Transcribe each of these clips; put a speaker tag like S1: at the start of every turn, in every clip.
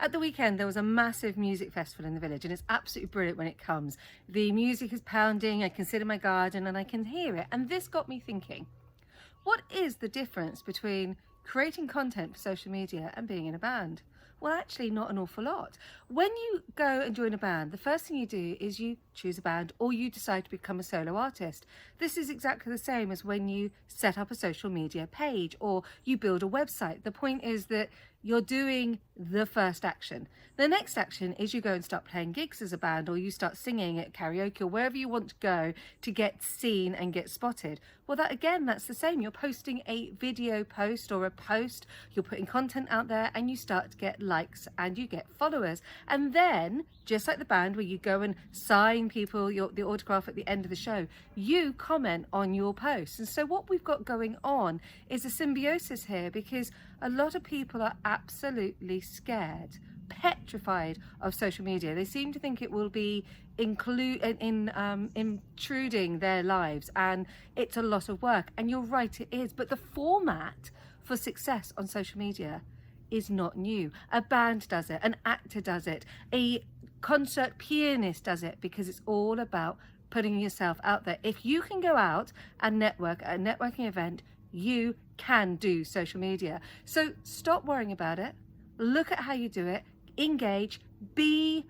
S1: At the weekend, there was a massive music festival in the village, and it's absolutely brilliant when it comes. The music is pounding, I can sit in my garden and I can hear it. And this got me thinking, what is the difference between creating content for social media and being in a band? Well, actually not an awful lot. When you go and join a band, the first thing you do is you choose a band or you decide to become a solo artist. This is exactly the same as when you set up a social media page or you build a website. The point is that you're doing the first action. The next action is you go and start playing gigs as a band, or you start singing at karaoke or wherever you want to go to get seen and get spotted. Well, that's the same. You're posting a video post or a post, you're putting content out there and you start to get likes and you get followers. And then, just like the band where you go and sign people the autograph at the end of the show, you comment on your posts. And so what we've got going on is a symbiosis here, because a lot of people are absolutely scared, petrified of social media. They seem to think it will be intruding their lives, and it's a lot of work. And you're right, it is. But the format for success on social media is not new. A band does it, an actor does it, a concert pianist does it, because it's all about putting yourself out there. If you can go out and network at a networking event, you can do social media. So stop worrying about it. Look at how you do it. Engage. Be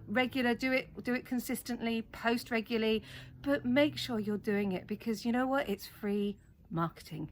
S1: regular. Do it consistently. Post regularly. But make sure you're doing it, because you know what? It's free marketing.